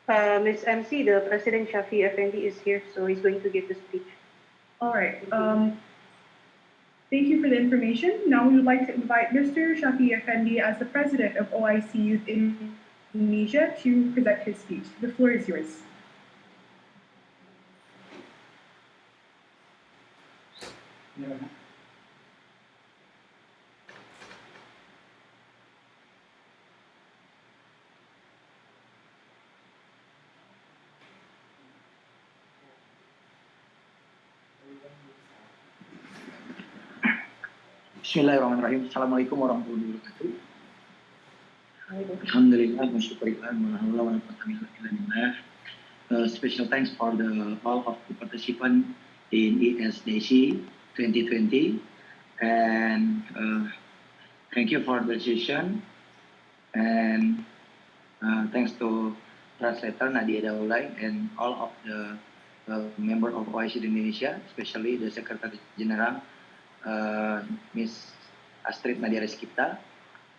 Ms. MC, the President Shafi Effendi is here, so he's going to give the speech. All right. Thank you for the information. Now we would like to invite Mr. Shafi Effendi as the President of OIC Youth Indonesia to present his speech. The floor is yours. Yeah. Bismillahirrahmanirrahim. Assalamualaikum warahmatullahi wabarakatuh. Alhamdulillah, syukurillah, wa special thanks for all of the participants in ESDC 2020, and thank you for the session, and thanks to translator Nadia Daulay and all of the members of OIC Indonesia, especially the Secretary General Miss Astrid Nadia Reskipta,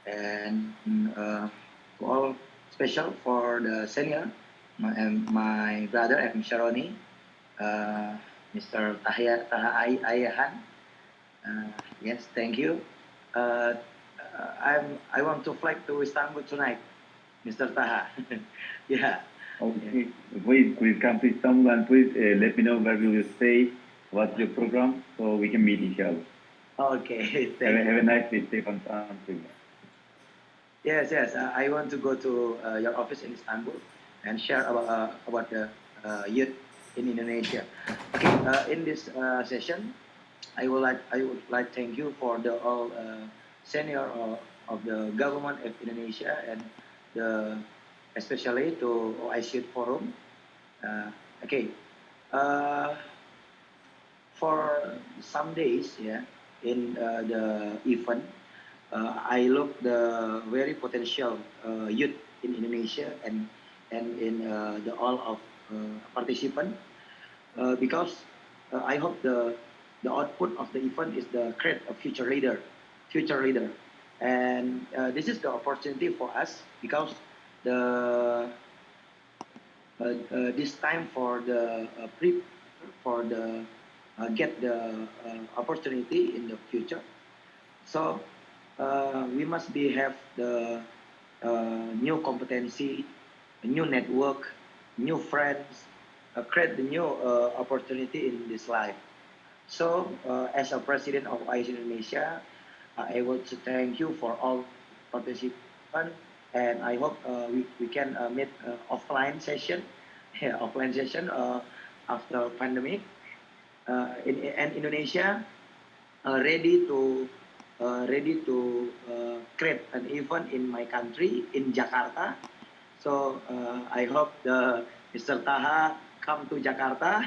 and all special for the senior, my brother M. Sharoni, Mr. Taha Ayahan. Yes, thank you. I want to fly to Istanbul tonight, Mr. Taha. Yeah. Okay. Please come to Istanbul, and please let me know where will you stay, what's your program, so we can meet each other. Okay. Have a nice day. Stay on time. Yes. I want to go to your office in Istanbul and share about the youth in Indonesia. Okay. In this session, I would like thank you for the all senior of the government of Indonesia, and especially to OIC Youth Forum. Okay. For some days, yeah, in the event, I look the very potential youth in Indonesia and in the all of participant, because I hope the output of the event is the create a future leader, and this is the opportunity for us, because this time for the get the opportunity in the future. So we must have the new competency, a new network, new friends, create the new opportunity in this life. So as a president of OIC Indonesia, I want to thank you for all participants, and I hope we can meet offline session, after pandemic. And Indonesia ready to create an event in my country, in Jakarta. So I hope Mr. Taha come to Jakarta,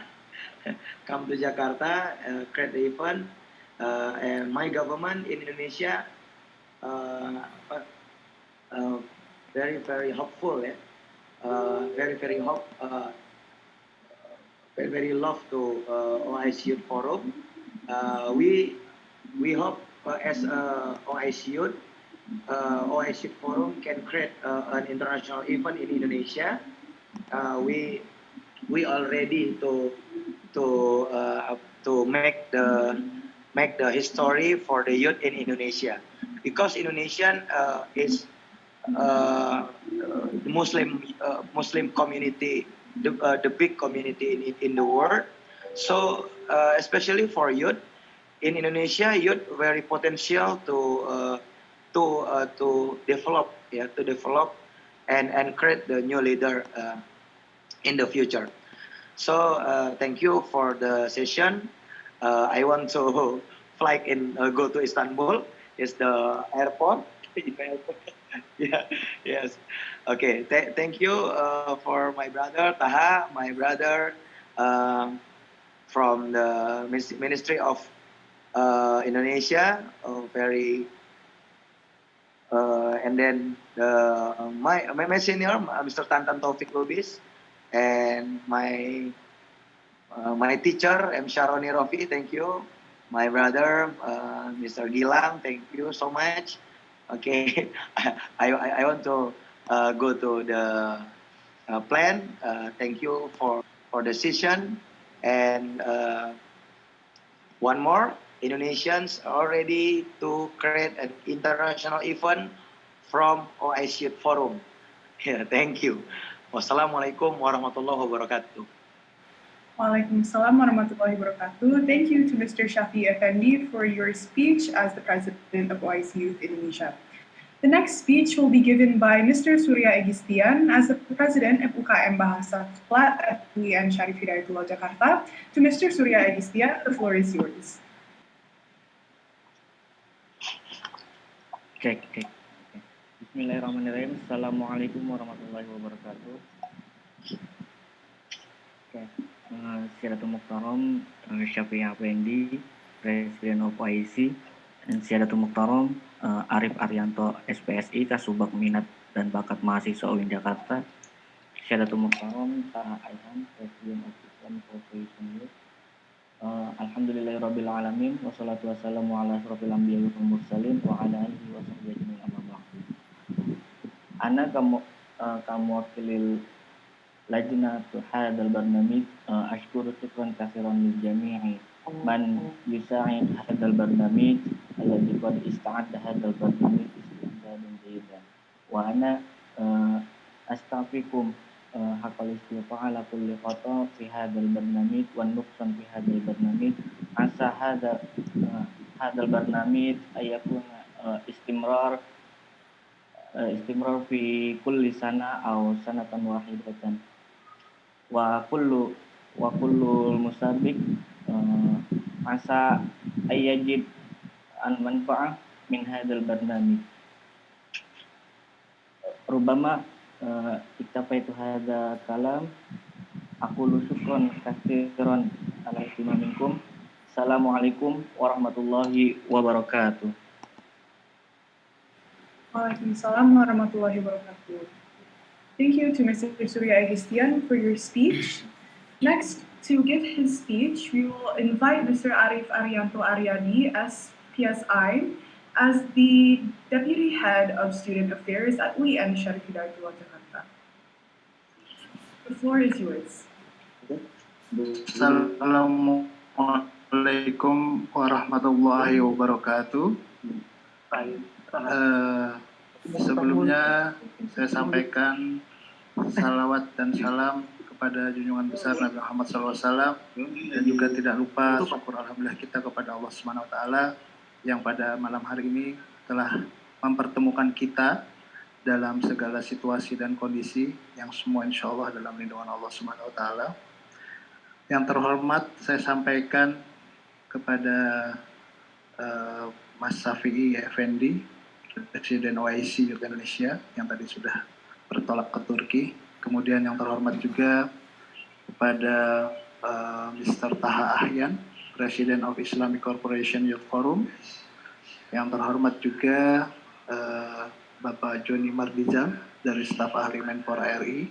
create the event, and my government in Indonesia very hopeful, very love to OIC Youth Forum. We hope as OIC Youth, OIC Youth Forum can create an international event in Indonesia. We are ready to make the history for the youth in Indonesia, because Indonesian is Muslim community, the big community in the world. So especially for youth in Indonesia, youth very potential to develop, and create the new leader in the future. So thank you for the session. I want to go to Istanbul. It's the airport. Yeah, yes. Okay, thank you for my brother Taha, my brother from the Ministry of Indonesia, and then my senior, Mr. Tantan Taufik Lubis, and my teacher, M. Sharoni Rofi, thank you. My brother, Mr. Gilang, thank you so much. Okay, I want to go to the plan. Thank you for the session. And one more, Indonesians are ready to create an international event from OIC Forum. Yeah, thank you. Wassalamualaikum warahmatullahi wabarakatuh. Waalaikumsalam warahmatullahi wabarakatuh. Thank you to Mr. Shafi Effendi for your speech as the President of OIC Youth Indonesia. The next speech will be given by Mr. Surya Egistian as the President of UKM Bahasa Flat at UIN Syarif Hidayatullah Jakarta. To Mr. Surya Egistian, the floor is yours. Cek. Bismillahirrahmanirrahim. Assalamualaikum warahmatullahi wabarakatuh. Siadatul Muhtaram Syafi'i Effendi, Presiden of OIC, dan Siadatul Muhtaram Arif Arianto SPSI, Kasubag Minat dan Bakat Mahasiswa UIN Jakarta, Siadatul Muhtaram Taha Ayhan, Presiden of Islam Corporation Youth. Alhamdulillahirabbil alamin wassalatu wassalamu ala asrofil anbiya'i wal mursalin wa ala alihi wa sahbihi ajmain amma ba'du. Ana kamu wakilil lajnatu hadal barnamij ashkuru syukran katsiran lil jami'i man yusa'id hadal barnamij alladzi qad ista'adda hadal barnamij isti'dadan jayyidan wa ana astaghfirukum haqqal istighfar ala kulli khata fi hadal barnamij wan nuqsan fi hadal barnamij asa hadal barnamij ayakuna istimrar fi kulli sana aw sanatan wahidatan wa kullu musabik asa ayajid al manfa'ah min hadzal barnamij rubama iktafaitu hadza kalam aqulu syukran katsiran ala ihtimamikum. Assalamualaikum warahmatullahi wabarakatuh. Waalaikumsalam warahmatullahi wabarakatuh. Thank you to Mr. Surya Egistian for your speech. Next, to give his speech, we will invite Mr. Arif Arianto Aryadi, SPSI, as the Deputy Head of Student Affairs at UIN Syarif Hidayatullah Jakarta. The floor is yours. Assalamualaikum warahmatullahi wabarakatuh. Sebelumnya saya sampaikan salawat dan salam kepada junjungan besar Nabi Muhammad SAW, dan juga tidak lupa syukur alhamdulillah kita kepada Allah Subhanahu wa taala yang pada malam hari ini telah mempertemukan kita dalam segala situasi dan kondisi yang semua insya Allah dalam lindungan Allah Subhanahu wa taala. Yang terhormat, saya sampaikan kepada Mas Shafi'i Effendi, Presiden OIC Youth Indonesia yang tadi sudah bertolak ke Turki. Kemudian yang terhormat juga kepada Mr. Taha Ayhan, Presiden of Islamic Corporation Youth Forum. Yang terhormat juga Bapak Joni Mardizal dari staf ahli Menpora RI.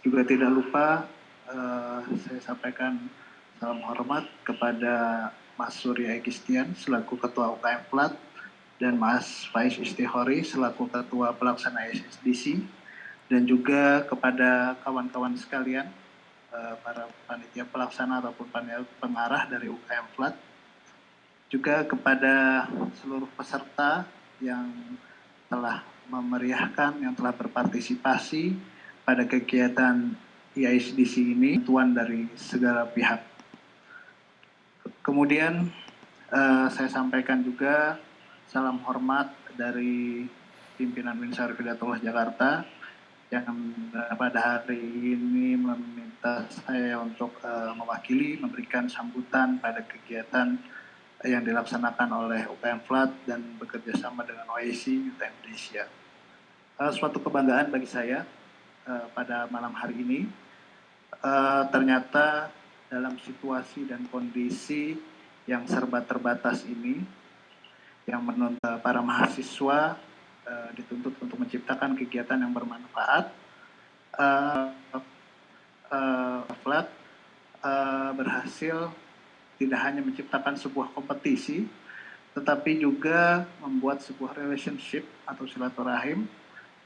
Juga tidak lupa saya sampaikan salam hormat kepada Mas Surya Egistian selaku Ketua UKM Plat, dan Mas Faiz Istihori selaku Ketua Pelaksana SSDC, dan juga kepada kawan-kawan sekalian, para panitia pelaksana ataupun panitia pengarah dari UKM Plat, juga kepada seluruh peserta yang telah memeriahkan, yang telah berpartisipasi pada kegiatan ISDC ini, bantuan dari segala pihak. Kemudian saya sampaikan juga salam hormat dari pimpinan UIN Syarif Hidayatullah Jakarta yang pada hari ini meminta saya untuk mewakili memberikan sambutan pada kegiatan yang dilaksanakan oleh UKM Flat dan bekerja sama dengan OIC Youth Indonesia. Suatu kebanggaan bagi saya pada malam hari ini. Ternyata dalam situasi dan kondisi yang serba terbatas ini, yang menuntut para mahasiswa dituntut untuk menciptakan kegiatan yang bermanfaat, Flat berhasil tidak hanya menciptakan sebuah kompetisi, tetapi juga membuat sebuah relationship atau silaturahim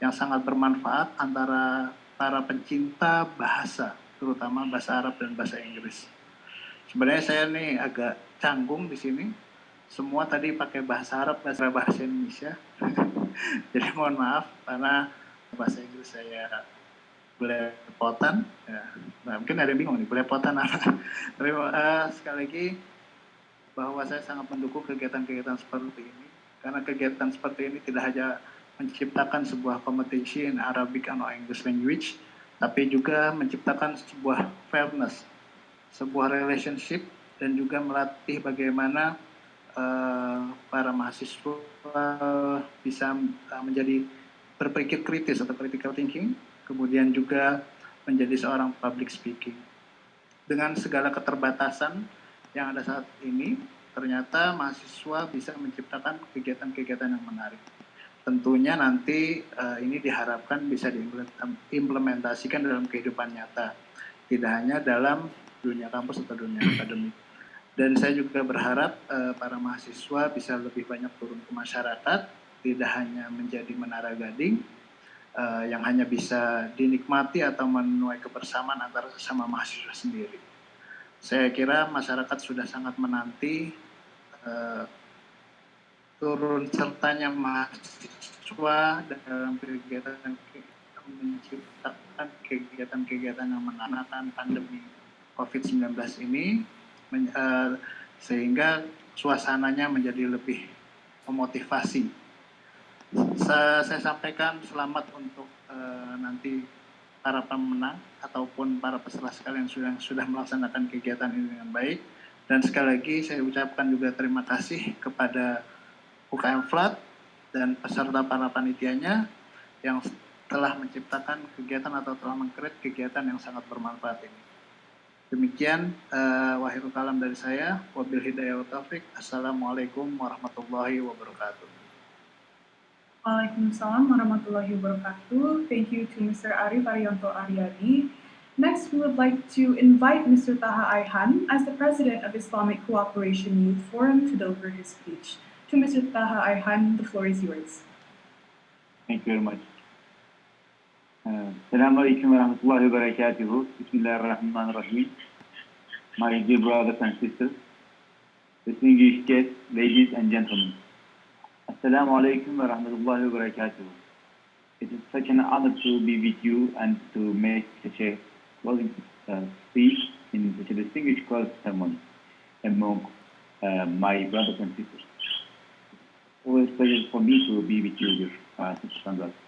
yang sangat bermanfaat antara para pencinta bahasa, terutama bahasa Arab dan bahasa Inggris. Sebenarnya saya nih agak canggung di sini. Semua tadi pakai bahasa Arab, bahasa Indonesia. Jadi mohon maaf karena bahasa Inggris saya belepotan. Ya. Nah, mungkin ada yang bingung nih, belepotan apa. Tapi sekali lagi bahwa saya sangat mendukung kegiatan-kegiatan seperti ini. Karena kegiatan seperti ini tidak hanya menciptakan sebuah kompetisi in Arabic and English language, tapi juga menciptakan sebuah fairness, sebuah relationship, dan juga melatih bagaimana para mahasiswa bisa menjadi berpikir kritis atau critical thinking, kemudian juga menjadi seorang public speaking. Dengan segala keterbatasan yang ada saat ini, ternyata mahasiswa bisa menciptakan kegiatan-kegiatan yang menarik. Tentunya nanti ini diharapkan bisa diimplementasikan dalam kehidupan nyata, tidak hanya dalam dunia kampus atau dunia akademik. Dan saya juga berharap para mahasiswa bisa lebih banyak turun ke masyarakat, tidak hanya menjadi menara gading yang hanya bisa dinikmati atau menuai kebersamaan antara sesama mahasiswa sendiri. Saya kira masyarakat sudah sangat menanti turun sertanya mahasiswa dalam kegiatan menciptakan kegiatan-kegiatan yang mengenai pandemi COVID-19 ini, sehingga suasananya menjadi lebih memotivasi. Saya sampaikan selamat untuk nanti para pemenang ataupun para peserta sekalian sudah melaksanakan kegiatan ini dengan baik. Dan sekali lagi saya ucapkan juga terima kasih kepada UKM Flat dan peserta para panitianya yang telah menciptakan kegiatan atau telah meng-create kegiatan yang sangat bermanfaat ini. Demikian wakhirul kalam dari saya. Wabillahi hidayah wa taufiq. Assalamualaikum warahmatullahi wabarakatuh. Waalaikumsalam warahmatullahi wabarakatuh. Thank you to Mr. Arif Arianto Aryadi. Next, we would like to invite Mr. Taha Ayhan as the President of Islamic Cooperation Youth Forum to deliver his speech. To Mr. Taha Ayhan, the floor is yours. Thank you very much. Assalamu alaikum wa rahmatullahi wa barakatuhu. Bismillahirrahmanirrahim. My dear brothers and sisters, distinguished guests, ladies and gentlemen. Assalamu alaikum wa rahmatullahi wa barakatuhu. It is such an honor to be with you and to make such a closing speech in such a distinguished closing ceremony among my brothers and sisters. Always a pleasure for me to be with you, dear sisters and brothers.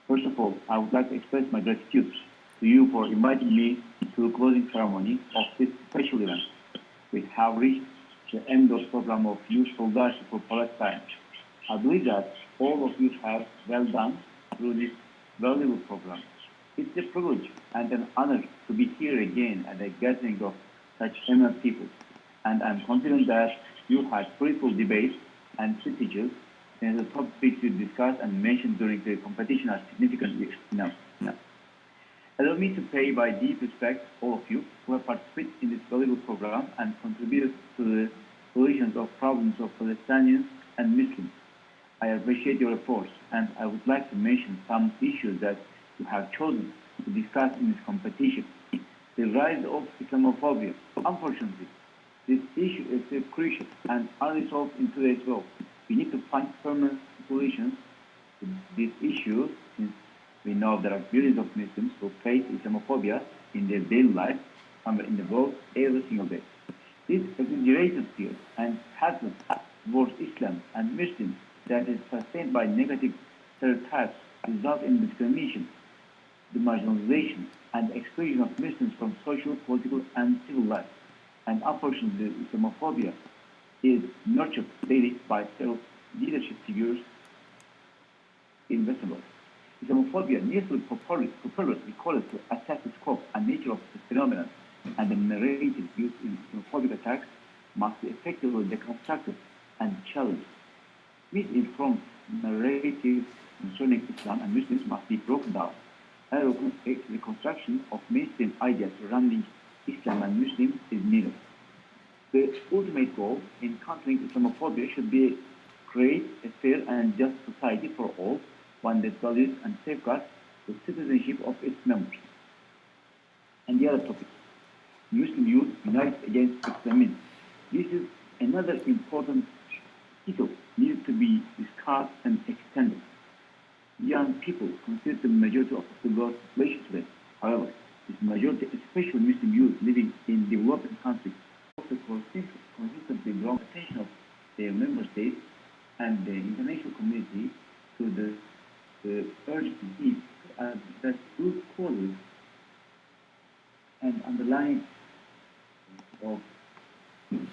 First of all, I would like to express my gratitude to you for inviting me to the closing ceremony of this special event. We have reached the end of the program of Youth Solidarity for Palestine. I believe that all of you have well done through this valuable program. It's a privilege and an honor to be here again at a gathering of such eminent people, and I'm confident that you had fruitful debates and strategies, and the topics you discussed and mentioned during the competition are significantly enough. Allow me to pay my deep respect all of you who have participated in this valuable program and contributed to the solutions of problems of Palestinians and Muslims. I appreciate your efforts, and I would like to mention some issues that you have chosen to discuss in this competition. The rise of Islamophobia. Unfortunately, this issue is crucial and unresolved in today's world. We need to find permanent solutions to this issue, since we know there are billions of Muslims who face Islamophobia in their daily life somewhere in the world every single day. This exaggerated fear and hatred towards Islam and Muslims that is sustained by negative stereotypes result in discrimination, the marginalization, and exclusion of Muslims from social, political, and civil life. And unfortunately, Islamophobia is nurtured daily by several leadership figures in Western world. Islamophobia needs to be properly recalled to assess the scope and nature of the phenomenon, and the narrative used in Islamophobic attacks must be effectively deconstructed and challenged. Misinformed narratives concerning Islam and Muslims must be broken down. A reconstruction of mainstream ideas surrounding Islam and Muslims is needed. The ultimate goal in countering Islamophobia should be create a fair and just society for all, one that values and safeguards the citizenship of its members. And the other topic, Muslim youth unite against extremism. This is another important issue needs to be discussed and extended. Young people constitute the majority of the world's population today. However, this majority, especially Muslim youth living in developing countries, also consistently draw attention of their member states and the international community to the urgent need to address root causes and underlying of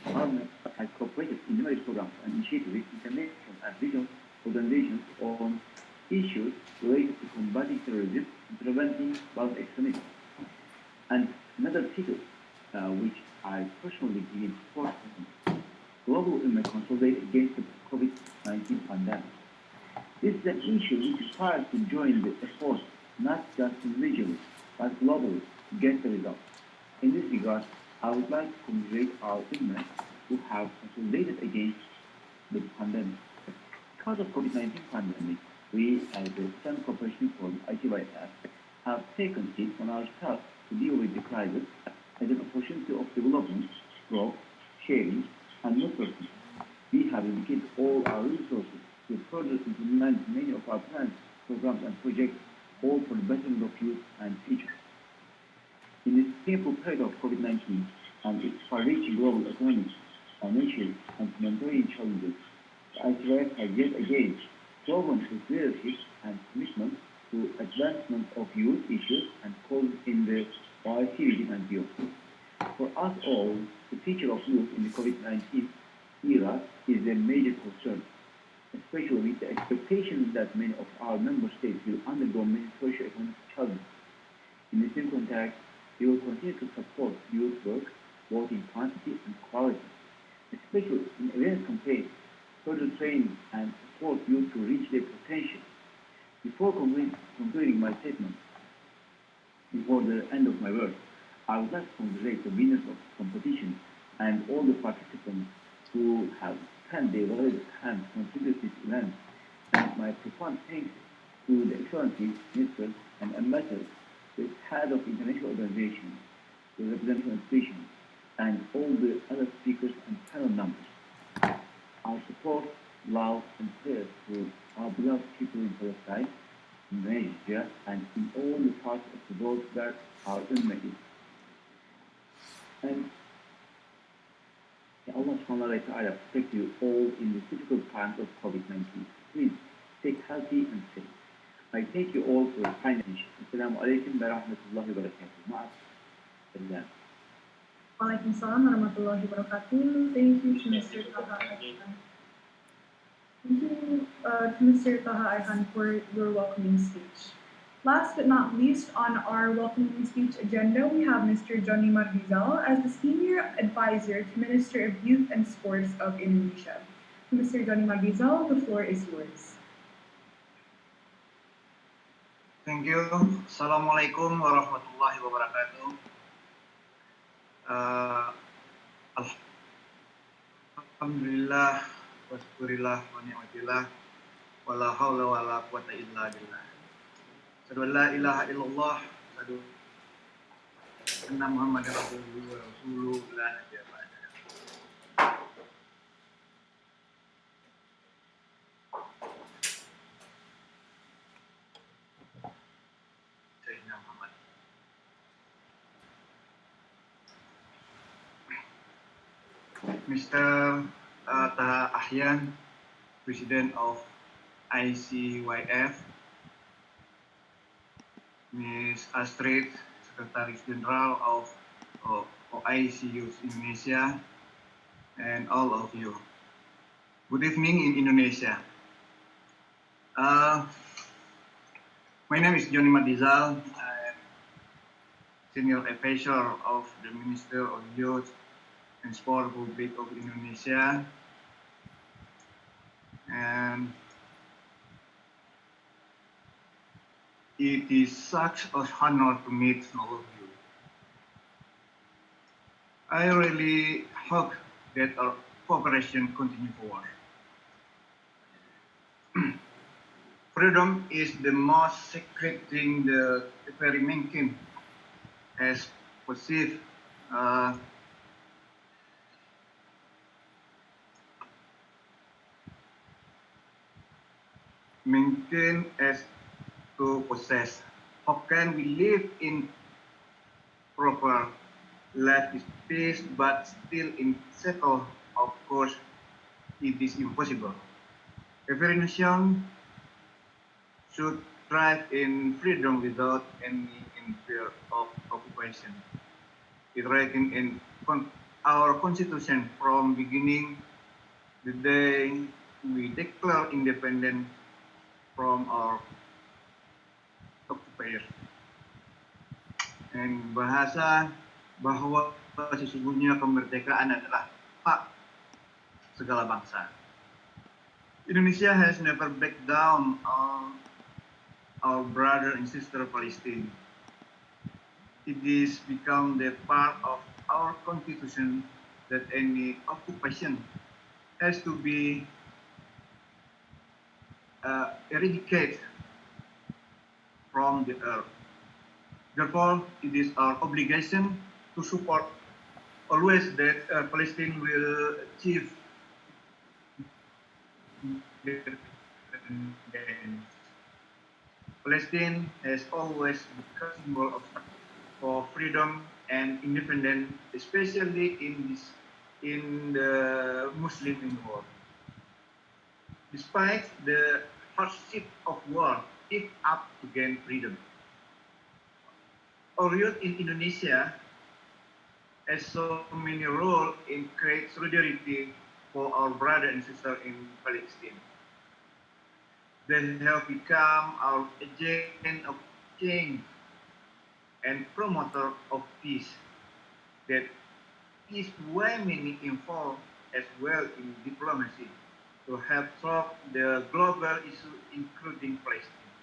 government has cooperated in numerous programs and initiatives with international and regional organizations on issues related to combating terrorism and preventing violent extremism. And another figure, which I personally give support to, global Ummah consolidate against the COVID-19 pandemic. This is an issue which requires to join the effort, not just individually, but globally, to get the result. In this regard, I would like to congratulate our Ummah who have consolidated against the pandemic. Because of COVID-19 pandemic, we as the Islamic Cooperation Forum, ICYF, have taken it on ourselves to deal with the crisis as an opportunity of development, growth, sharing, and networking. We have dedicated all our resources to further implement many of our plans, programs, and projects, all for the betterment of youth and future. In this painful period of COVID-19 and its far-reaching global economic, financial, and humanitarian challenges, the ICYF has yet again proven its leadership and commitment to advancement of youth issues and causes in the OIC region and beyond. For us all, the future of youth in the COVID-19 era is a major concern, especially with the expectation that many of our member states will undergo many socio-economic challenges. In the same context, we will continue to support youth work, both in quantity and quality, especially in awareness campaigns, further training and support youth to reach their potential. Before concluding my statement, before the end of my words, I would like to congratulate the winners of the competition and all the participants who have spent their valuable time to contribute to this event, and my profound thanks to the Excellencies, Ministers, and Ambassadors, the head of international organizations, the representative institutions, and all the other speakers and panel members. Our support, love, and prayers to our beloved people in Palestine, in Nigeria, and in all the parts of the world where our Ummah is. And may Allah subhanahu wa ta'ala protect you all in the difficult times of COVID-19. Please stay healthy and safe. I thank you all for your kind attention. Assalamu alaikum wa rahmatullahi wa barakatuh. Ma'as. Walaikum salam warahmatullahi wabarakatuh. Thank you to Mr. Taha Ayhan. Thank you to Mr. Taha Ayhan for your welcoming speech. Last but not least, on our welcoming speech agenda, we have Mr. Johnny Mardizal as the Senior Advisor to Minister of Youth and Sports of Indonesia. Mr. Johnny Mardizal, the floor is yours. Thank you. Assalamualaikum warahmatullahi wabarakatuh. Alhamdulillah, wa syukurillah, wa ni'matillah, wa la hawla wa la quwata illa billah. Asyhadu an la ilaha illallah, asyhadu anna Muhammadar Rasulullah wa rasuluhu la nabiyya ba'da. Sayyidina Muhammad. Mr. Taha Ayhan, President of ICYF, Ms. Astrid, Secretary General of OIC Youth Indonesia, and all of you. Good evening in Indonesia. My name is Johnny Mardizal. I'm Senior Advisor of the Minister of Youth and Sport Republic of Indonesia, and it is such an honor to meet all of you. I really hope that our cooperation continue forward. freedom is the most sacred thing the very mankind has perceived. Maintain as to possess. How can we live in proper life is peace, but still in settle? Of course, it is impossible. Every nation should thrive in freedom without any fear of occupation. It written in our constitution from beginning the day we declare independence from our occupiers. Dan bahasa bahwa sesungguhnya kemerdekaan adalah hak segala bangsa. Indonesia has never backed down on our brother and sister Palestine. It is become the part of our constitution that any occupation has to be eradicated from the earth. Therefore, it is our obligation to support always that Palestine will achieve independence. Palestine has always become a symbol of for freedom and independence, especially in the Muslim in the world. Despite the hardship of war, give up to gain freedom. Our youth in Indonesia has so many roles in create solidarity for our brother and sister in Palestine. They have become our agent of change and promoter of peace. That is why many involved as well in diplomacy to help solve the global issue, including Palestine.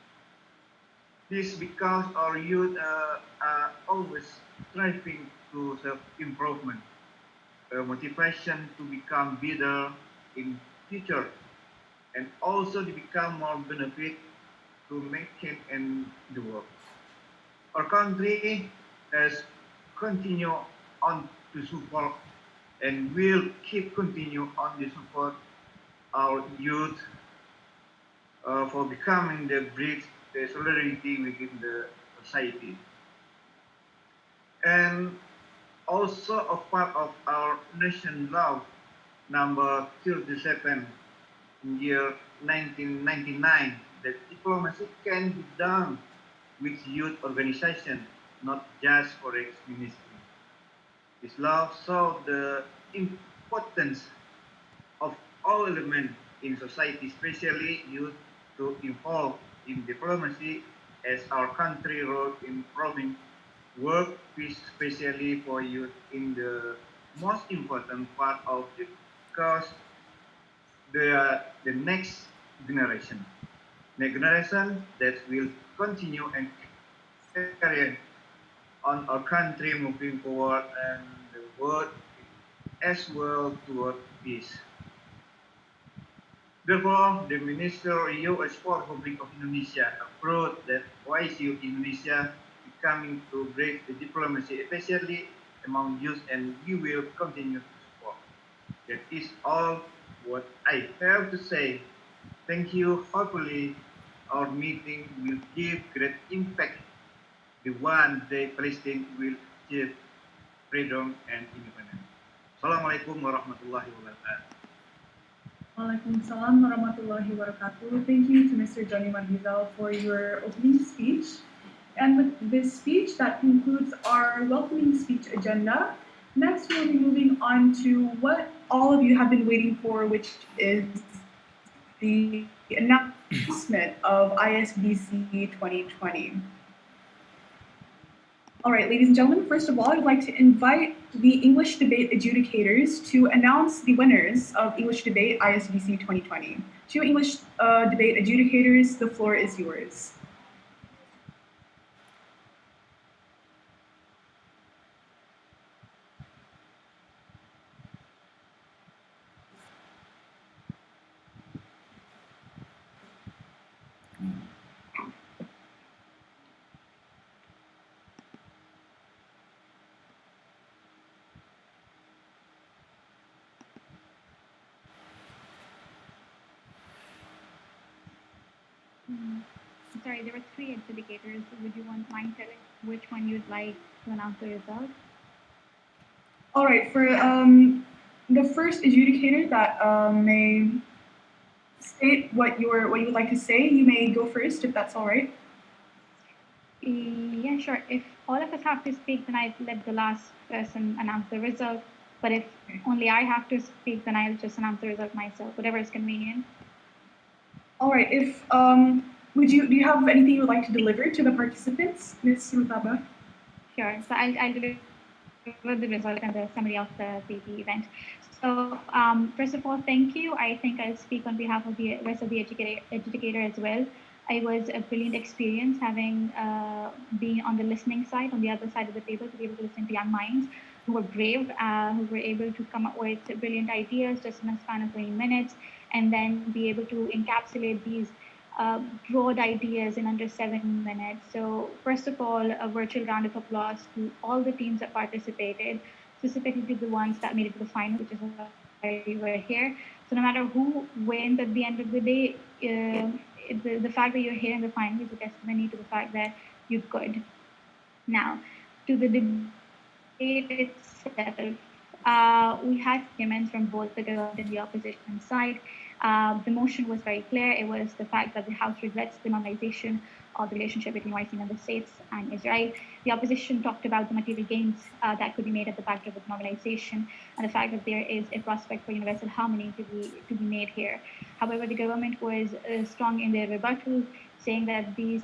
This because our youth are always striving to self-improvement, motivation to become better in future, and also to become more benefit to make it in the world. Our country has continued on to support and will keep continue on to support our youth for becoming the bridge, the solidarity within the society. And also a part of our nation law number 37 in year 1999 that diplomacy can be done with youth organization, not just for ex-ministry. This law saw the importance of all elements in society, especially youth, to involve in diplomacy as our country role in promoting work peace, especially for youth in the most important part of it, because they are the next generation. The generation that will continue and carry on our country moving forward and the world as well toward peace. Therefore, the Minister U.S. for Republic of Indonesia approved that OICU Indonesia becoming to break the diplomacy, especially among youth, and we will continue to support. That is all what I have to say. Thank you. Hopefully, our meeting will give great impact. The one day Palestine will achieve freedom and independence. Assalamualaikum warahmatullahi wabarakatuh. Waalaikumsalam warahmatullahi wabarakatuh. Thank you to Mr. Johnny Mandizal for your opening speech. And with this speech, that concludes our welcoming speech agenda. Next, we'll be moving on to what all of you have been waiting for, which is the announcement of ISBC 2020. All right, ladies and gentlemen, first of all, I'd like to invite the English debate adjudicators to announce the winners of English debate ISBC 2020. To English debate adjudicators, the floor is yours. Sorry, there were three adjudicators. Would you mind telling which one you'd like to announce the result? All right, for the first adjudicator that may state what you would like to say, you may go first if that's all right. Yeah, sure. If all of us have to speak, then I'd let the last person announce the result. But if only I have to speak, then I'll just announce the result myself, whatever is convenient. All right. If do you have anything you would like to deliver to the participants, Ms. Rutaba? Sure. So I'll deliver the result and the summary of the event. So first of all, thank you. I think I'll speak on behalf of the rest of the educator as well. It was a brilliant experience having been on the listening side, on the other side of the table, to be able to listen to young minds who were brave, who were able to come up with brilliant ideas just in a span of 20 minutes, and then be able to encapsulate these broad ideas in under 7 minutes. So first of all, a virtual round of applause to all the teams that participated, specifically to the ones that made it to the final, which is why we were here. So no matter who wins at the end of the day, the fact that you're here in the final is a testimony to the fact that you're good. Now, to the debate itself, we had arguments from both the government and the opposition side. The motion was very clear. It was the fact that the House regrets the normalization of the relationship between YC member states and Israel. The opposition talked about the material gains that could be made at the backdrop of normalization and the fact that there is a prospect for universal harmony to be made here. However, the government was strong in their rebuttal, saying that this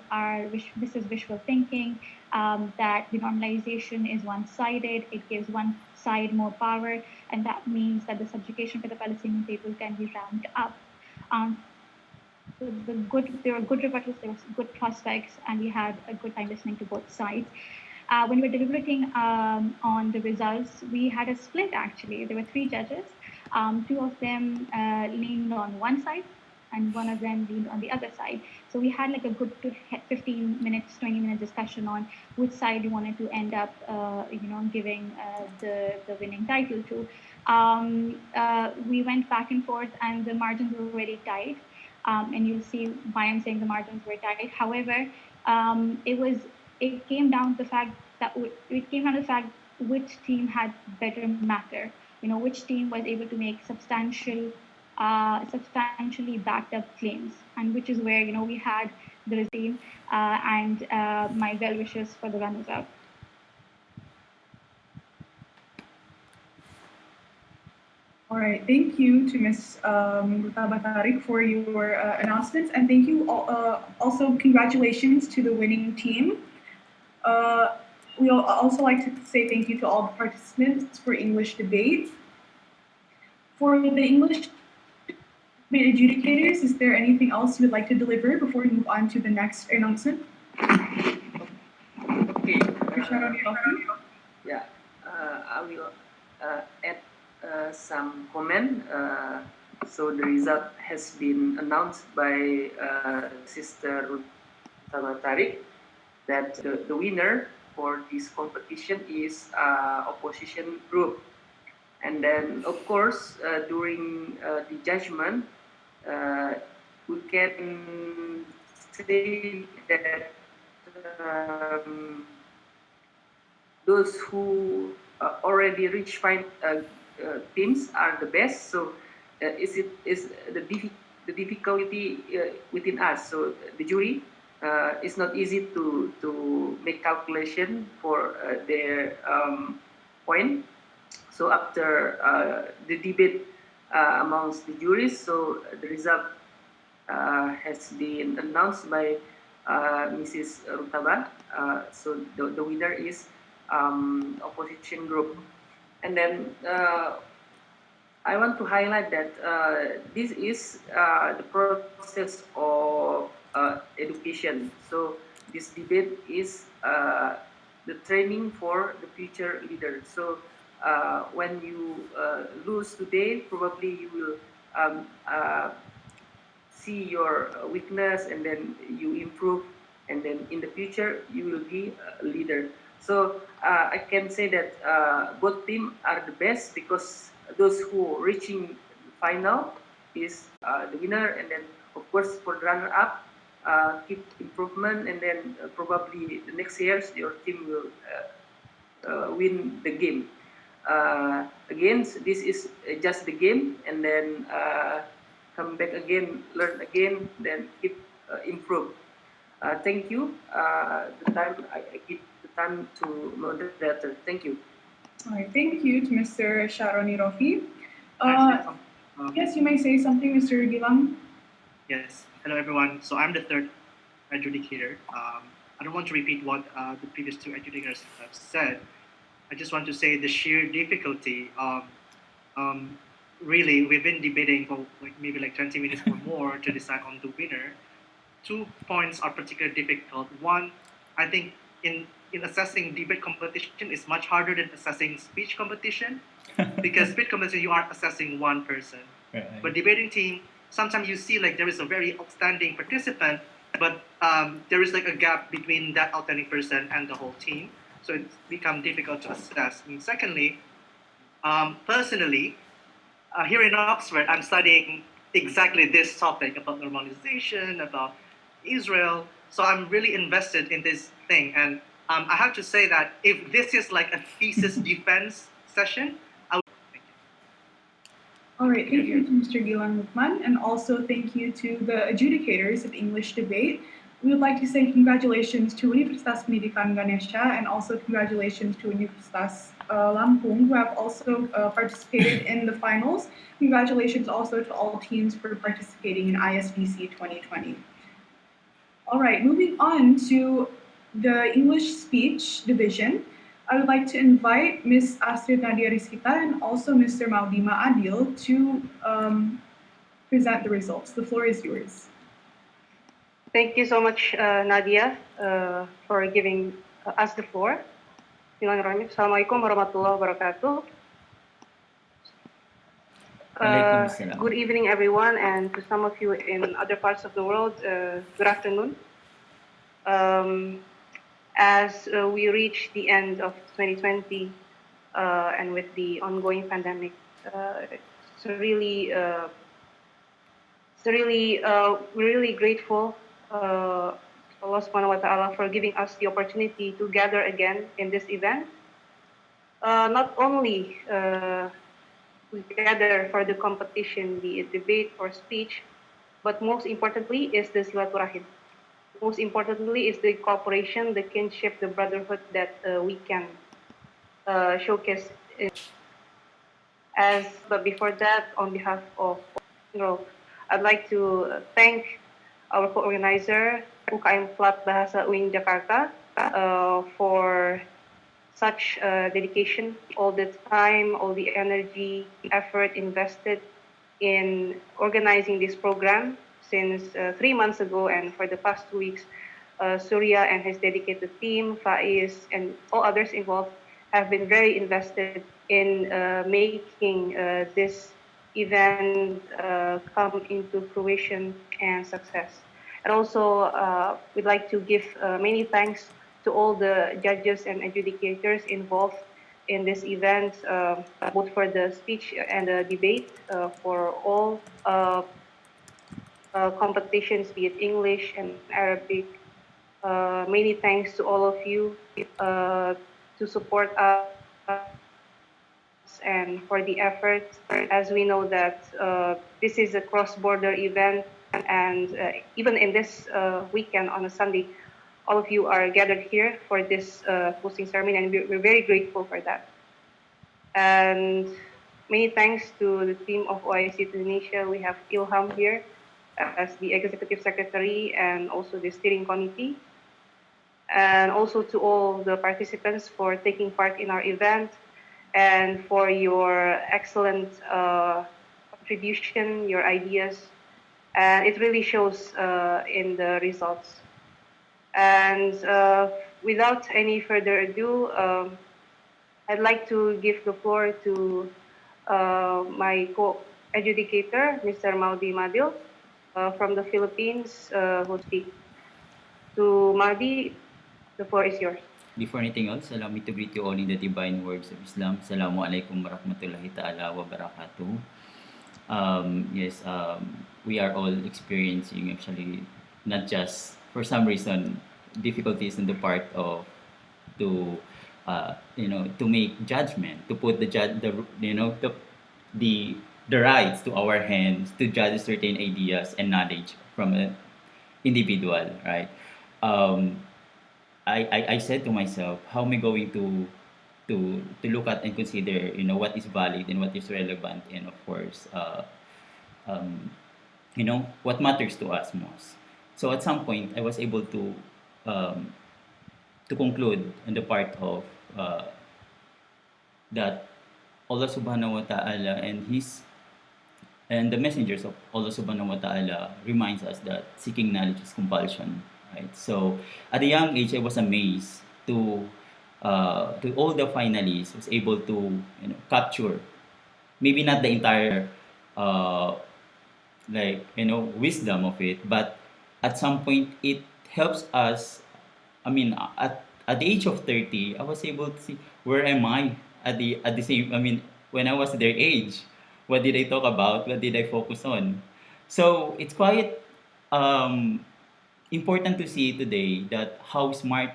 is wishful thinking, that the normalization is one-sided, it gives one side more power, and that means that the subjugation for the Palestinian people can be ramped up. So there were good rebuttals, there was good prospects, and we had a good time listening to both sides. When we were deliberating on the results, we had a split actually. There were three judges. Two of them leaned on one side, and one of them leaned on the other side. So we had like a good 15 minutes, 20 minutes discussion on which side you wanted to end up, giving the winning title to. We went back and forth, and the margins were very tight. And you'll see why I'm saying the margins were tight. However, it came down to the fact which team had better matter. Which team was able to make substantially backed up claims, and which is where we had the team and my well wishes for the runners up. All right, thank you to Ms. Rutaba Tariq for your announcements, and thank you also congratulations to the winning team. We also like to say thank you to all the participants for English debate. For the English debate adjudicators, is there anything else you would like to deliver before we move on to the next announcement? Okay. Yeah, I will add some comment. So the result has been announced by Sister Rutaba Tariq that the winner for this competition is opposition group. And then, of course, during the judgment, we can say that those who already reach fine teams are the best. So is the difficulty within us? So the jury it's not easy to make calculation for their point. So after the debate amongst the juries, so the result has been announced by Mrs. Rutaba. So the winner is opposition group. And then I want to highlight that this is the process of education. So this debate is the training for the future leaders. So when you lose today, probably you will see your weakness, and then you improve, and then in the future you will be a leader. So I can say that both teams are the best, because those who reaching the final is the winner, and then of course for the runner-up keep improvement, and then probably the next years your team will win the game. Again, this is just the game, and then come back again, learn again, then keep improve. Thank you. The time I give the time to moderator. Thank you. All right, thank you to Mr. Sharoni Rofi. Yes, you may Yes, say something, Mr. Gilang. hello everyone. So I'm the third adjudicator. I don't want to repeat what the previous two adjudicators have said. I just want to say the sheer difficulty of really we've been debating for maybe 20 minutes or more to decide on the winner. 2 points are particularly difficult. One, I think in assessing debate competition is much harder than assessing speech competition because speech competition you are assessing one person. Right. But debating team, sometimes you see there is a very outstanding participant, but there is a gap between that outstanding person and the whole team. So it's become difficult to assess. And secondly, personally, here in Oxford, I'm studying exactly this topic about normalization, about Israel. So I'm really invested in this thing. And I have to say that if this is a thesis defense session, I would. Thank you. All right, thank you to Mr. Gilang Lukman, and also thank you to the adjudicators of English debate. We would like to say congratulations to Universitas Pendidikan Ganesha and also congratulations to Universitas Lampung, who have also participated in the finals. Congratulations also to all teams for participating in ISBC 2020. All right, moving on to the English speech division. I would like to invite Ms. Astrid Nadia Rizkita and also Mr. Maudima Adil to present the results. The floor is yours. Thank you so much, Nadia, for giving us the floor. Assalamualaikum warahmatullahi wabarakatuh. Waalaikumsalam. Good evening, everyone, and to some of you in other parts of the world, good afternoon. As we reach the end of 2020 and with the ongoing pandemic, we're really grateful to Allah subhanahu wa ta'ala for giving us the opportunity to gather again in this event. Not only we gather for the competition, the debate or speech, but most importantly is the silaturahim. Most importantly is the cooperation, the kinship, the brotherhood that we can showcase. But before that, on behalf of I'd like to thank our co-organizer, UKM Flat Bahasa UIN Jakarta, for such dedication, all the time, all the energy, effort invested in organizing this program since 3 months ago, and for the past 2 weeks, Surya and his dedicated team, Faiz, and all others involved have been very invested in making this event come into fruition and success. And also, we'd like to give many thanks to all the judges and adjudicators involved in this event, both for the speech and the debate, for all competitions, be it English and Arabic. Many thanks to all of you to support us and for the effort, as we know that this is a cross-border event, and even in this weekend on a Sunday, all of you are gathered here for this closing ceremony, and we're very grateful for that. And many thanks to the team of OIC Indonesia. We have Ilham here as the executive secretary and also the steering committee. And also to all the participants for taking part in our event and for your excellent contribution, your ideas. And it really shows in the results. And without any further ado, I'd like to give the floor to my co-adjudicator, Mr. Maudi Madil, from the Philippines, who speak. To Maudi, the floor is yours. Before anything else, allow me to greet you all in the divine words of Islam. Assalamu alaikum warahmatullahi ta'ala wa barakatuh. We are all experiencing actually not just for some reason difficulties in the part of to to make judgment, to put the the rights to our hands to judge certain ideas and knowledge from an individual, right? um, I said to myself, how am I going to look at and consider, what is valid and what is relevant, and of course, um, what matters to us most. So at some point, I was able um, to conclude in the part of that Allah Subhanahu wa Taala and the messengers of Allah Subhanahu wa Taala reminds us that seeking knowledge is compulsion, right? So at a young age, I was amazed to all the finalists was able to capture maybe not the entire uh, wisdom of it, but at some point it helps us. I mean, at the age of 30, I was able to see where am I at the same. I mean, when I was their age, what did I talk about? What did I focus on? So it's quite um, important to see today that how smart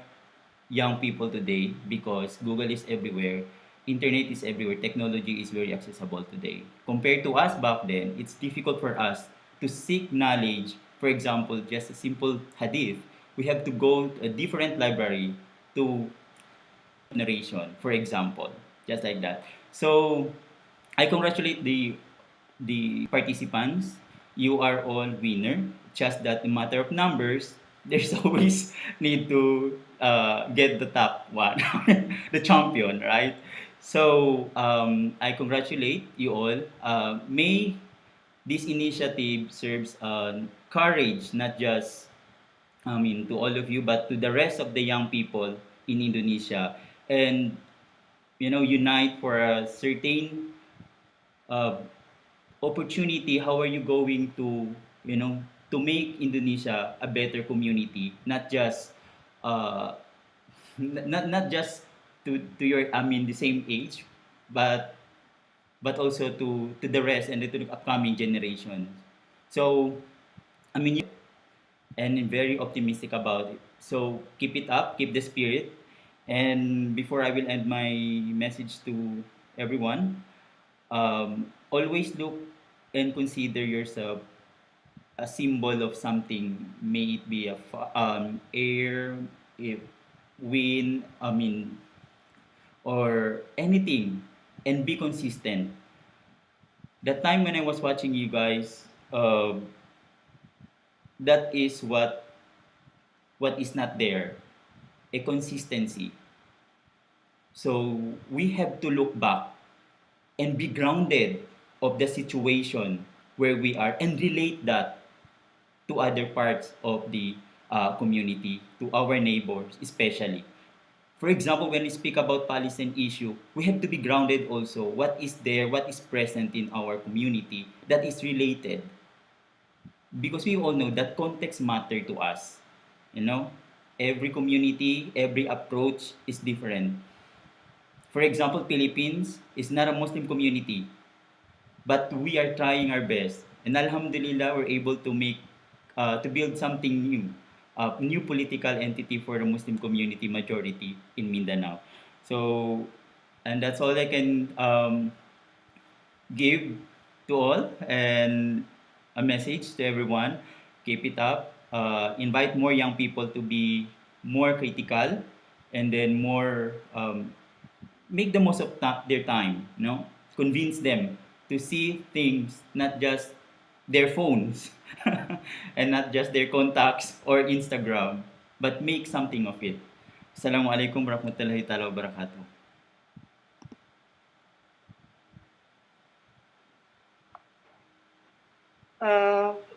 young people today, because Google is everywhere, internet is everywhere, technology is very accessible today. Compared to us back then, it's difficult for us to seek knowledge. For example, just a simple hadith, we have to go to a different library to narration, for example, just like that. So I congratulate the participants. You are all winner. Just that in matter of numbers, there's always need to get the top one, the champion, right? So I congratulate you all. May this initiative serves courage, not just to all of you, but to the rest of the young people in Indonesia, and unite for a certain uh, opportunity. How are you going to make Indonesia a better community, not just uh, not just to your, the same age, but also to the rest and to the upcoming generation. So and I'm very optimistic about it. So keep it up, keep the spirit. And before I will end my message to everyone, always look and consider yourself a symbol of something. May it be air, if wind, or anything, and be consistent. The time when I was watching you guys, that is what is not there, a consistency. So we have to look back and be grounded of the situation where we are and relate that to other parts of the community, to our neighbors especially. For example, when we speak about Palestinian issue, we have to be grounded also. What is there, what is present in our community that is related? Because we all know that context matter to us. You know, every community, every approach is different. For example, Philippines is not a Muslim community, but we are trying our best. And Alhamdulillah, we're able to build something new, a new political entity for the Muslim community majority in Mindanao. So, and that's all I can give to all, and a message to everyone: keep it up. Invite more young people to be more critical, and then more make the most of their time. Convince them to see things not just their phones and not just their contacts or Instagram, but make something of it. Assalamualaikum warahmatullahi taala wabarakatuh.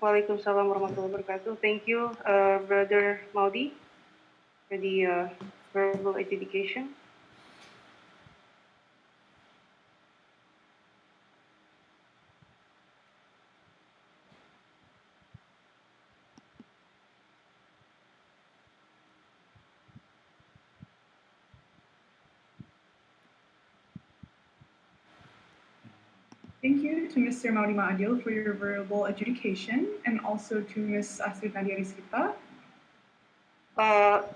Waalaikumsalam warahmatullahi wabarakatuh. Thank you, Brother Maudi, for the verbal education. Thank you to Mr. Maudi Maadil for your verbal adjudication and also to Ms. Astrid Nadia Rizkita.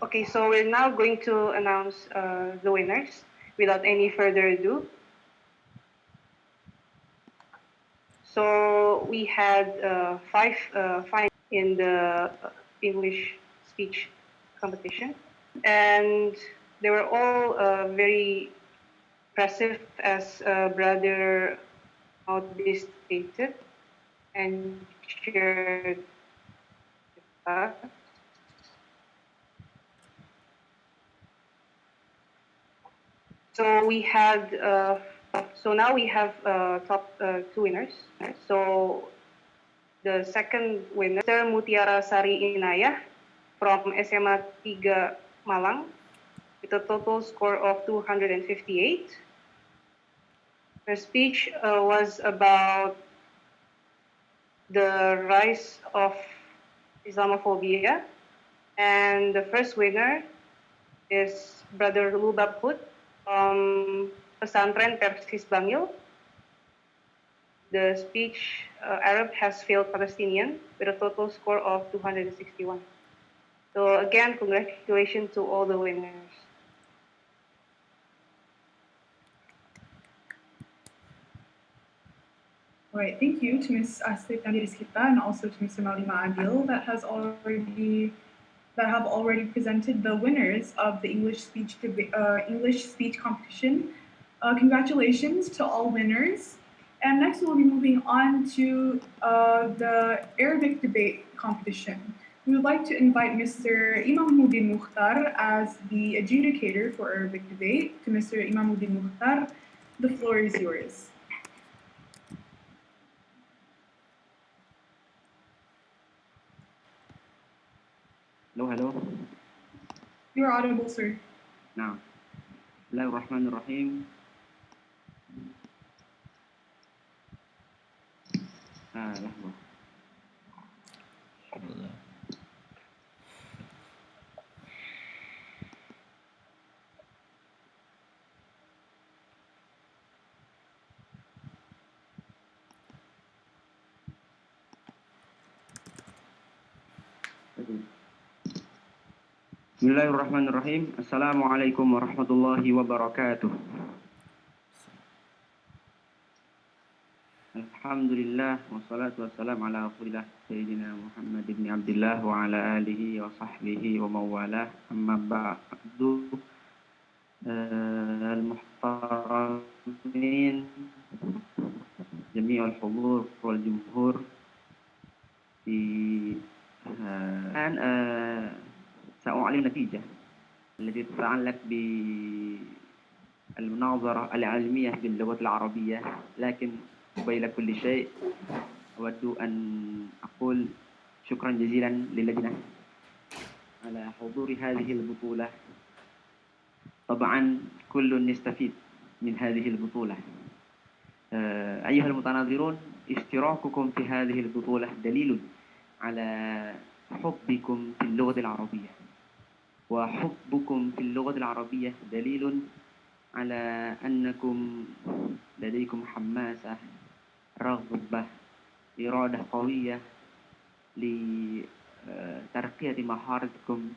Okay, so we're now going to announce the winners without any further ado. So we had five finalists in the English speech competition, and they were all very impressive, as Brother Maudi stated and shared with us. So we had, so now we have top two winners. So the second winner, Mr. Mutiara Sari Inayah from SMA 3 Malang with a total score of 258. Her speech was about the rise of Islamophobia. And the first winner is Brother Lubab Hud from Pesantren Persis Bangil. The speech Arab has failed Palestinian with a total score of 261. So again, congratulations to all the winners. All right, thank you to Ms. Astrid Nadia Rizkita and also to Mr. Maudi Maadil that have already presented the winners of the English speech competition. Congratulations to all winners. And next we'll be moving on to the Arabic debate competition. We would like to invite Mr. Imamuddin Mukhtar as the adjudicator for Arabic debate. To Mr. Imamuddin Mukhtar, the floor is yours. Hello. You are audible, sir. نعم. بسم الله الرحمن الرحيم. لحظة. بسم الله الرحمن الرحيم. السلام عليكم ورحمة الله وبركاته. الحمد لله والصلاة والسلام على رسول الله سيدنا محمد بن عبد الله وعلى آله وصحبه ومن والاه. أما بعد المحترمين جميع الحضور والجمهور في الآن سأعلن النتيجة التي تتعلق بالمناظرة العلمية باللغة العربية، لكن قبل كل شيء أود أن أقول شكرا جزيلا للجنة على حضور هذه البطولة. طبعا كل يستفيد من هذه البطولة. أيها المتناظرون، اشتراككم في هذه البطولة دليل على حبكم في اللغة العربية، وحبكم في اللغة العربية دليل على أنكم لديكم حماسة، رغبة، إرادة قوية لترقية مهاراتكم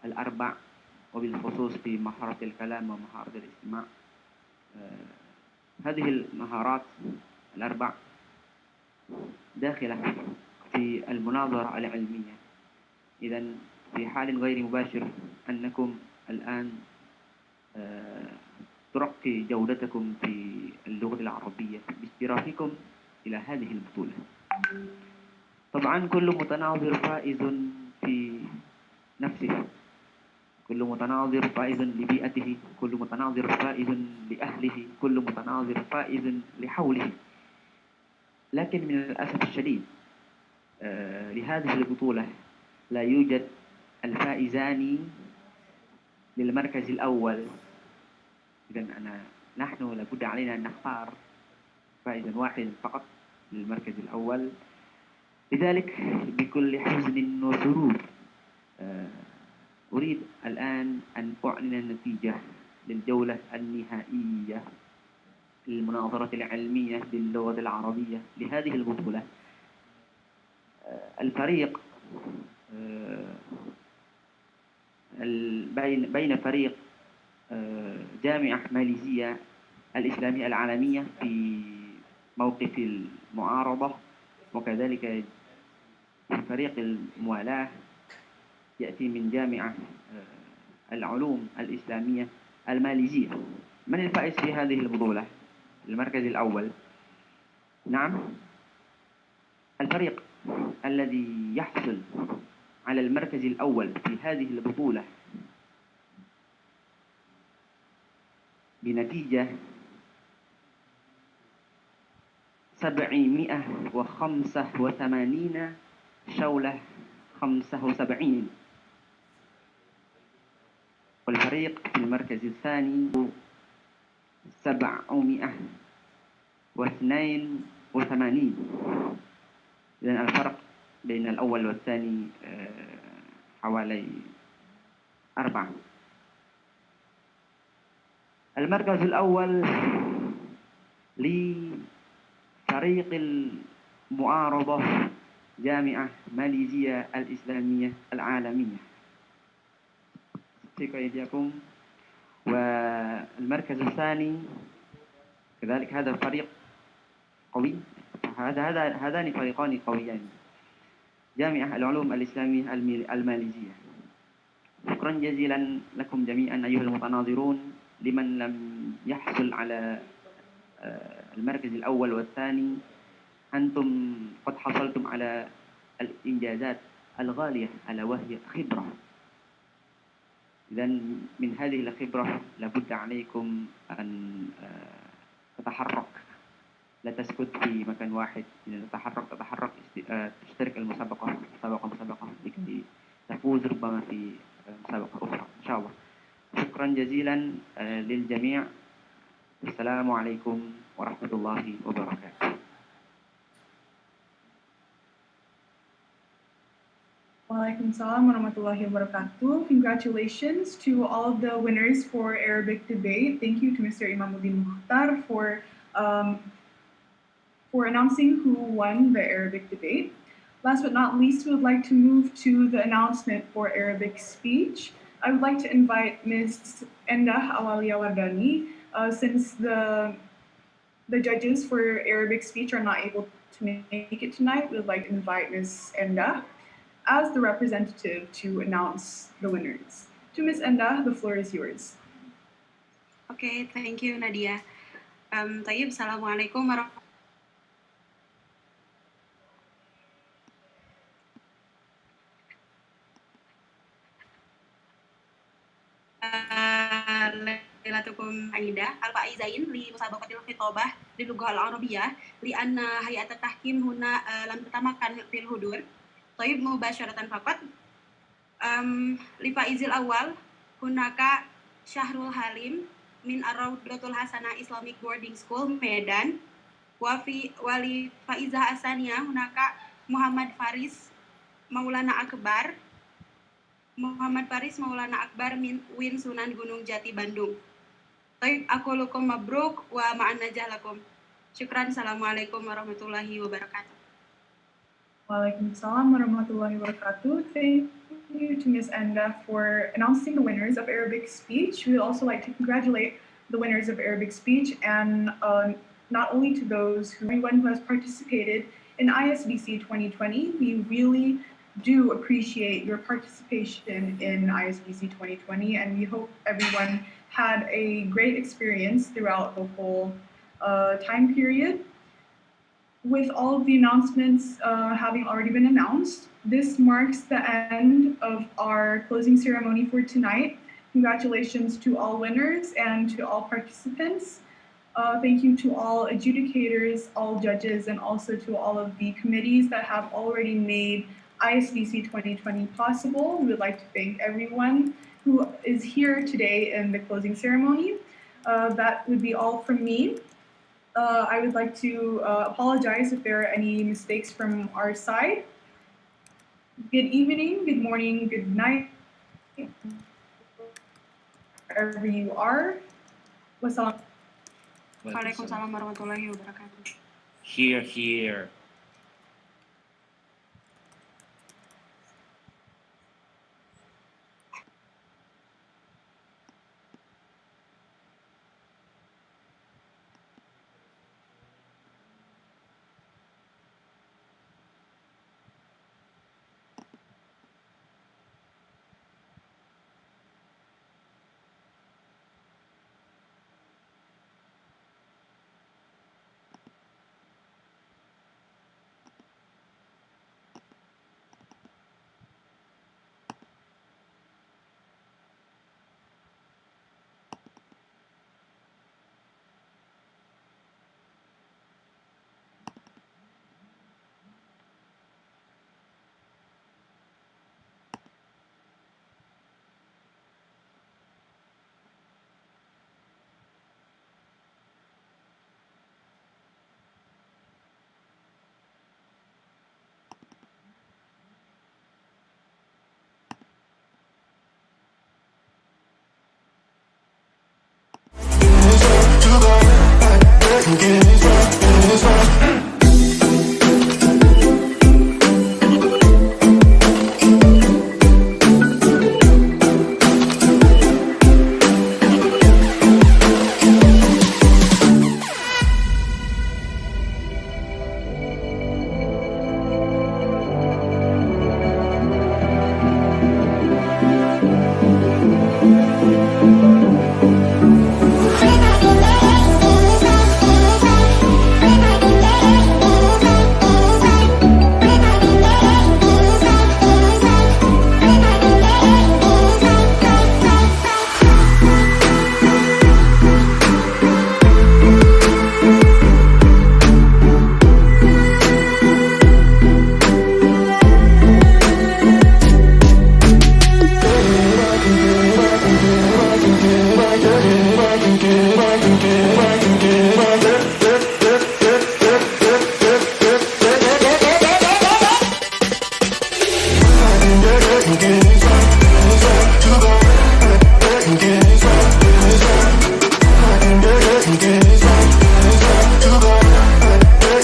الأربع، وبالخصوص في مهارة الكلام ومهارة الاستماع. هذه المهارات الأربع داخلة في المناظرة العلمية. إذن في حال غير مباشر أنكم الآن ترقي جودتكم في اللغة العربية باشتراككم إلى هذه البطولة. طبعا كل متناظر فائز في نفسه، كل متناظر فائز لبيئته، كل متناظر فائز لأهله، كل متناظر فائز لحوله. لكن من الأسف الشديد لهذه البطولة لا يوجد الفائزان للمركز الأول. إذن نحن لابد علينا أن نختار فائزا واحدا فقط للمركز الأول. لذلك بكل حزن وسرور أريد الآن أن أعلن النتيجة للجولة النهائية المناظرة العلمية باللغة العربية لهذه البطولة. الفريق بين فريق جامعة ماليزية الإسلامية العالمية في موقف المعارضة، وكذلك فريق الموالاة يأتي من جامعة العلوم الإسلامية الماليزية. من الفائز في هذه البطولة؟ المركز الأول. نعم، الفريق الذي يحصل على المركز الأول في هذه البطولة بنتيجة 785 شولة 75، والفريق في المركز الثاني 782. إذن الفرق بين الأول والثاني حوالي 4. المركز الأول لفريق المعارضة جامعة ماليزية الإسلامية العالمية. أيديكم. والمركز الثاني كذلك هذا الفريق قوي. هذان فريقان قويان، جامعة العلوم الإسلامية الماليزية. شكرا جزيلا لكم جميعا أيها المتناظرون. لمن لم يحصل على المركز الأول والثاني، أنتم قد حصلتم على الإنجازات الغالية ألا وهي خبرة. إذن من هذه الخبرة لابد عليكم أن تتحرك، لا تسكت في مكان واحد. إذا تتحرك تشترك المسابقة مسابقة لكي تفوز ربما في مسابقة أخرى إن شاء الله. شكرا جزيلا للجميع. السلام عليكم ورحمة الله وبركاته. Walaikum salam warahmatullahi wabarakatuh. Congratulations to all the winners for Arabic debate. Thank you to Mr. Imamuddin Mukhtar for announcing who won the Arabic debate. Last but not least, we would like to move to the announcement for Arabic speech. I would like to invite Ms. Endah Awaliyawardani, since the judges for Arabic speech are not able to make it tonight. We would like to invite Ms. Endah as the representative to announce the winners. To Ms. Endah, the floor is yours. Okay, thank you, Nadia. Tayyib, Assalamualaikum warahmatullahi لكم عيدة الفائزين لمسابقة الخطابة للغة العربية لأن هيئة التحكيم هنا لم تتمكن في الحضور. طيب مباشرة فقط. لفائز الأول هناك شهرul Halim من الروضة الحسنة Islamic Boarding School Medan. ولفائزة الثانية هناك محمد فارس Maulana Akbar min Win Sunan Gunung Jati Bandung. Taib aku lukum mabruk wa ma'an najah lakum. Syukran. Assalamualaikum warahmatullahi wabarakatuh. Waalaikumsalam warahmatullahi wabarakatuh. Thank you to Ms. Enda for announcing the winners of Arabic speech. We would also like to congratulate the winners of Arabic speech, and not only to everyone who has participated in ISBC 2020. We really do appreciate your participation in ISBC 2020, and we hope everyone had a great experience throughout the whole time period. With all of the announcements having already been announced, this marks the end of our closing ceremony for tonight. Congratulations to all winners and to all participants. Thank you to all adjudicators, all judges, and also to all of the committees that have already made ISBC 2020 possible. We would like to thank everyone who is here today in the closing ceremony. That would be all from me. I would like to apologize if there are any mistakes from our side. Good evening, good morning, good night, wherever you are. Wassalam. Waalaikumsalam warahmatullahi wabarakatuh. Here, here. Again.